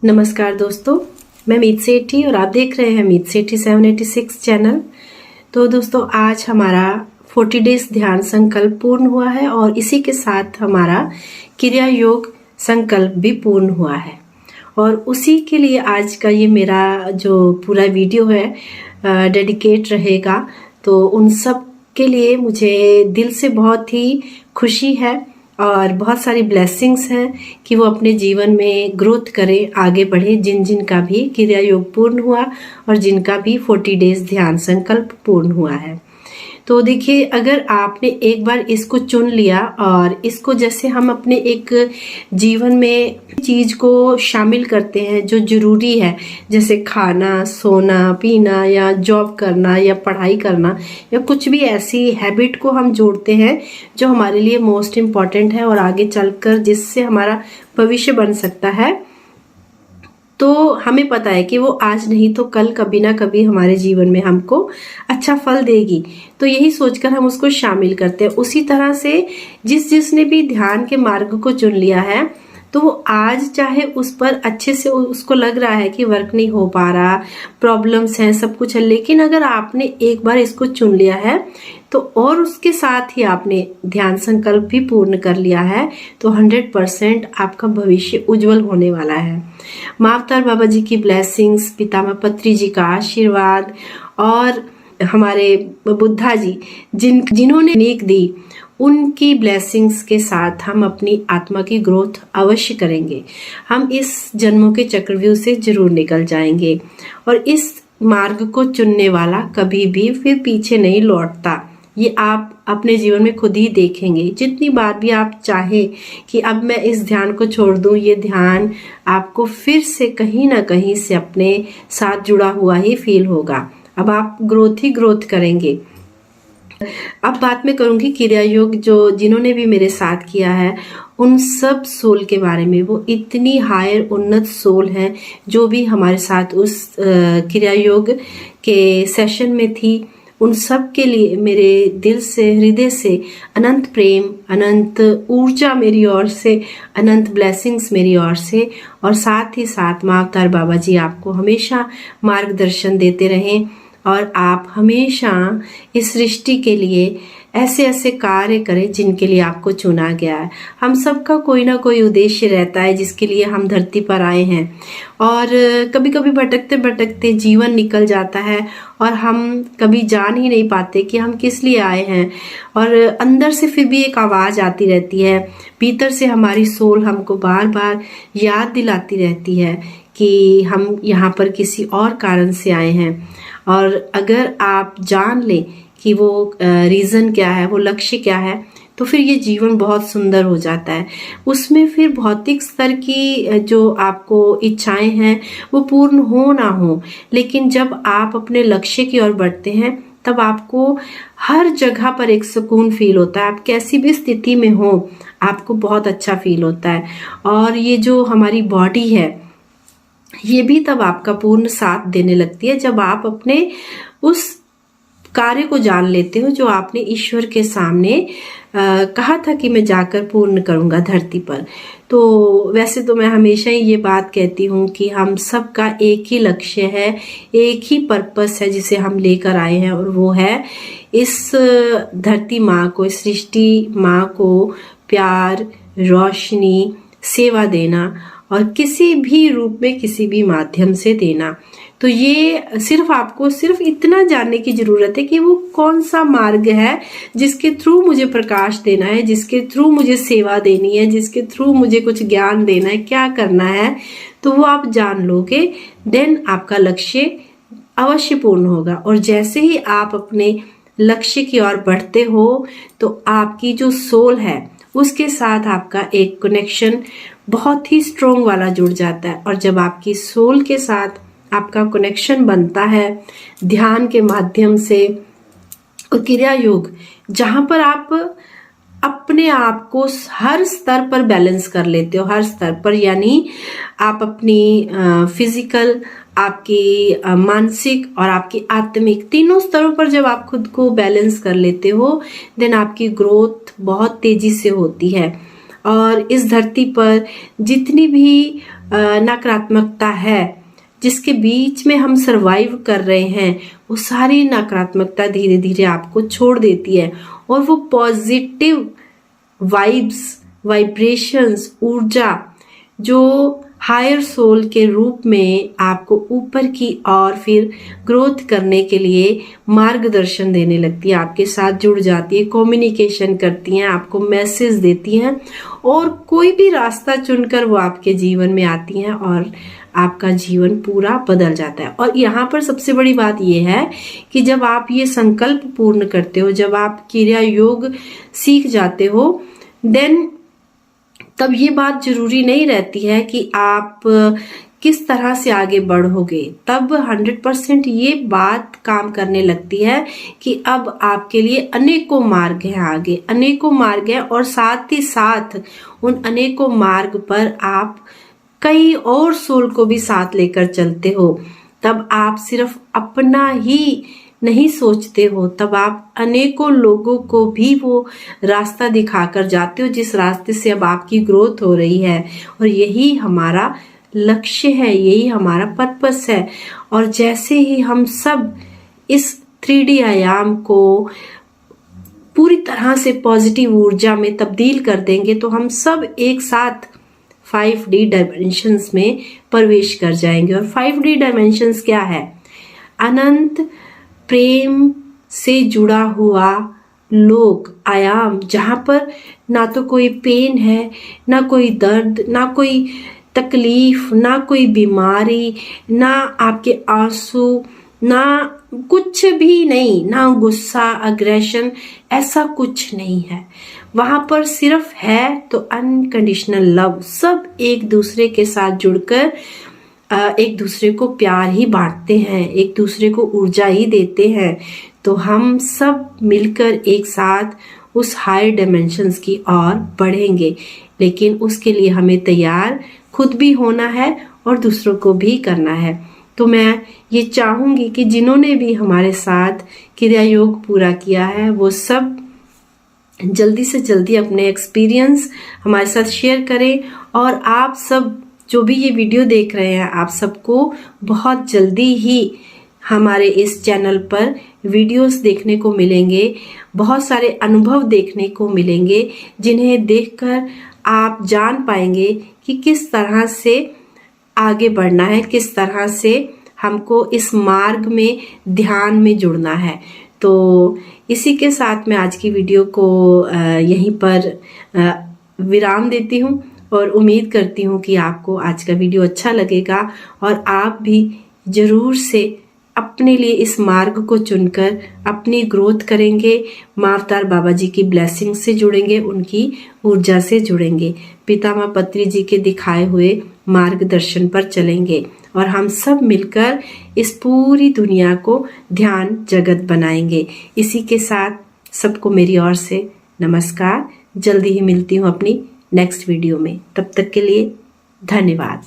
नमस्कार दोस्तों, मैं मीत सेठी और आप देख रहे हैं मीत सेठी 786 चैनल। तो दोस्तों, आज हमारा 40 डेज ध्यान संकल्प पूर्ण हुआ है और इसी के साथ हमारा क्रिया योग संकल्प भी पूर्ण हुआ है। और उसी के लिए आज का ये मेरा जो पूरा वीडियो है डेडिकेट रहेगा। तो उन सब के लिए मुझे दिल से बहुत ही खुशी है और बहुत सारी ब्लेसिंग्स हैं कि वो अपने जीवन में ग्रोथ करें, आगे बढ़े। जिन का भी क्रिया योग पूर्ण हुआ और जिनका भी 40 डेज ध्यान संकल्प पूर्ण हुआ है। तो देखिए, अगर आपने एक बार इसको चुन लिया और इसको जैसे हम अपने एक जीवन में चीज को शामिल करते हैं जो जरूरी है, जैसे खाना, सोना, पीना या जॉब करना या पढ़ाई करना या कुछ भी ऐसी हैबिट को हम जोड़ते हैं जो हमारे लिए मोस्ट इम्पॉर्टेंट है और आगे चलकर जिससे हमारा भविष्य बन सकता है, तो हमें पता है कि वो आज नहीं तो कल कभी ना कभी हमारे जीवन में हमको अच्छा फल देगी। तो यही सोचकर हम उसको शामिल करते हैं। उसी तरह से जिसने भी ध्यान के मार्ग को चुन लिया है, तो वो आज चाहे उस पर अच्छे से उसको लग रहा है कि वर्क नहीं हो पा रहा, प्रॉब्लम्स हैं, सब कुछ है, लेकिन अगर आपने एक बार इसको चुन लिया है तो और उसके साथ ही आपने ध्यान संकल्प भी पूर्ण कर लिया है, तो 100% आपका भविष्य उज्जवल होने वाला है। माँ अवतार बाबा जी की ब्लेसिंग्स, पितामह पत्री जी का आशीर्वाद और हमारे बुद्धा जी जिन्होंने नीक दी, उनकी ब्लेसिंग्स के साथ हम अपनी आत्मा की ग्रोथ अवश्य करेंगे। हम इस जन्मों के चक्रव्यूह से जरूर निकल जाएंगे और इस मार्ग को चुनने वाला कभी भी फिर पीछे नहीं लौटता। ये आप अपने जीवन में खुद ही देखेंगे। जितनी बार भी आप चाहे कि अब मैं इस ध्यान को छोड़ दूं, ये ध्यान आपको फिर से कहीं ना कहीं से अपने साथ जुड़ा हुआ ही फील होगा। अब आप ग्रोथ ही ग्रोथ करेंगे। अब बात मैं करूंगी क्रिया योग जिन्होंने भी मेरे साथ किया है उन सब सोल के बारे में। वो इतनी हायर उन्नत सोल हैं जो भी हमारे साथ उस क्रिया योग के सेशन में थी। उन सब के लिए मेरे दिल से, हृदय से अनंत प्रेम, अनंत ऊर्जा मेरी ओर से, अनंत ब्लेसिंग्स मेरी ओर से। और साथ ही साथ माँ अवतार बाबा जी आपको हमेशा मार्गदर्शन देते रहें और आप हमेशा इस सृष्टि के लिए ऐसे ऐसे कार्य करें जिनके लिए आपको चुना गया है। हम सबका कोई ना कोई उद्देश्य रहता है जिसके लिए हम धरती पर आए हैं, और कभी कभी भटकते भटकते जीवन निकल जाता है और हम कभी जान ही नहीं पाते कि हम किस लिए आए हैं। और अंदर से फिर भी एक आवाज़ आती रहती है, भीतर से हमारी सोल हमको बार बार याद दिलाती रहती है कि हम यहाँ पर किसी और कारण से आए हैं। और अगर आप जान लें कि वो रीज़न क्या है, वो लक्ष्य क्या है, तो फिर ये जीवन बहुत सुंदर हो जाता है। उसमें फिर भौतिक स्तर की जो आपको इच्छाएं हैं वो पूर्ण हो ना हो, लेकिन जब आप अपने लक्ष्य की ओर बढ़ते हैं तब आपको हर जगह पर एक सुकून फील होता है। आप कैसी भी स्थिति में हो आपको बहुत अच्छा फील होता है। और ये जो हमारी बॉडी है ये भी तब आपका पूर्ण साथ देने लगती है जब आप अपने उस कार्य को जान लेते हो जो आपने ईश्वर के सामने कहा था कि मैं जाकर पूर्ण करूंगा धरती पर। तो वैसे तो मैं हमेशा ही ये बात कहती हूँ कि हम सबका एक ही लक्ष्य है, एक ही पर्पस है जिसे हम लेकर आए हैं, और वो है इस धरती माँ को, इस सृष्टि माँ को प्यार, रोशनी, सेवा देना और किसी भी रूप में, किसी भी माध्यम से देना। तो ये सिर्फ आपको सिर्फ इतना जानने की जरूरत है कि वो कौन सा मार्ग है जिसके थ्रू मुझे प्रकाश देना है, जिसके थ्रू मुझे सेवा देनी है, जिसके थ्रू मुझे कुछ ज्ञान देना है, क्या करना है। तो वो आप जान लोगे, देन आपका लक्ष्य अवश्य पूर्ण होगा। और जैसे ही आप अपने लक्ष्य की ओर बढ़ते हो तो आपकी जो सोल है उसके साथ आपका एक कनेक्शन बहुत ही स्ट्रोंग वाला जुड़ जाता है। और जब आपकी सोल के साथ आपका कनेक्शन बनता है ध्यान के माध्यम से, और क्रिया योग जहां पर आप अपने आप को हर स्तर पर बैलेंस कर लेते हो, हर स्तर पर, यानी आप अपनी फिजिकल, आपकी मानसिक और आपकी आत्मिक तीनों स्तरों पर जब आप खुद को बैलेंस कर लेते हो, देन आपकी ग्रोथ बहुत तेजी से होती है। और इस धरती पर जितनी भी नकारात्मकता है जिसके बीच में हम सरवाइव कर रहे हैं, वो सारी नकारात्मकता धीरे धीरे आपको छोड़ देती है और वो पॉजिटिव वाइब्स, वाइब्रेशंस, ऊर्जा जो हायर सोल के रूप में आपको ऊपर की और फिर ग्रोथ करने के लिए मार्गदर्शन देने लगती है, आपके साथ जुड़ जाती है, कम्युनिकेशन करती हैं, आपको मैसेज देती हैं और कोई भी रास्ता चुनकर वो आपके जीवन में आती हैं और आपका जीवन पूरा बदल जाता है। और यहाँ पर सबसे बड़ी बात यह है कि जब आप ये संकल्प पूर्ण करते हो, जब आप क्रिया योग सीख जाते हो, देन तब ये बात जरूरी नहीं रहती है कि आप किस तरह से आगे बढ़ोगे। तब 100% ये बात काम करने लगती है कि अब आपके लिए अनेकों मार्ग हैं, आगे अनेकों मार्ग हैं और साथ ही साथ उन अनेकों मार्ग पर आप कई और सोल को भी साथ लेकर चलते हो। तब आप सिर्फ अपना ही नहीं सोचते हो, तब आप अनेकों लोगों को भी वो रास्ता दिखाकर जाते हो जिस रास्ते से अब आपकी ग्रोथ हो रही है। और यही हमारा लक्ष्य है, यही हमारा पर्पस है। और जैसे ही हम सब इस 3D आयाम को पूरी तरह से पॉजिटिव ऊर्जा में तब्दील कर देंगे तो हम सब एक साथ 5D डायमेंशंस में प्रवेश कर जाएंगे। और 5D डायमेंशंस क्या है? अनंत प्रेम से जुड़ा हुआ लोक आयाम, जहां पर ना तो कोई पेन है, ना कोई दर्द, ना कोई तकलीफ, ना कोई बीमारी, ना आपके आंसू, ना कुछ भी नहीं, ना गुस्सा, अग्रेशन, ऐसा कुछ नहीं है। वहां पर सिर्फ है तो अनकंडीशनल लव। सब एक दूसरे के साथ जुड़कर एक दूसरे को प्यार ही बांटते हैं, एक दूसरे को ऊर्जा ही देते हैं। तो हम सब मिलकर एक साथ उस हायर डायमेंशंस की ओर बढ़ेंगे, लेकिन उसके लिए हमें तैयार खुद भी होना है और दूसरों को भी करना है। तो मैं ये चाहूंगी कि जिन्होंने भी हमारे साथ क्रिया योग पूरा किया है वो सब जल्दी से जल्दी अपने एक्सपीरियंस हमारे साथ शेयर करें। और आप सब जो भी ये वीडियो देख रहे हैं, आप सबको बहुत जल्दी ही हमारे इस चैनल पर वीडियोस देखने को मिलेंगे, बहुत सारे अनुभव देखने को मिलेंगे जिन्हें देखकर आप जान पाएंगे कि किस तरह से आगे बढ़ना है, किस तरह से हमको इस मार्ग में ध्यान में जुड़ना है। तो इसी के साथ मैं आज की वीडियो को यहीं पर विराम देती हूँ और उम्मीद करती हूँ कि आपको आज का वीडियो अच्छा लगेगा और आप भी जरूर से अपने लिए इस मार्ग को चुनकर अपनी ग्रोथ करेंगे, माँ अवतार बाबा जी की ब्लेसिंग से जुड़ेंगे, उनकी ऊर्जा से जुड़ेंगे, पितामह पत्री जी के दिखाए हुए मार्गदर्शन पर चलेंगे और हम सब मिलकर इस पूरी दुनिया को ध्यान जगत बनाएंगे। इसी के साथ सबको मेरी ओर से नमस्कार। जल्दी ही मिलती हूँ अपनी नेक्स्ट वीडियो में। तब तक के लिए धन्यवाद।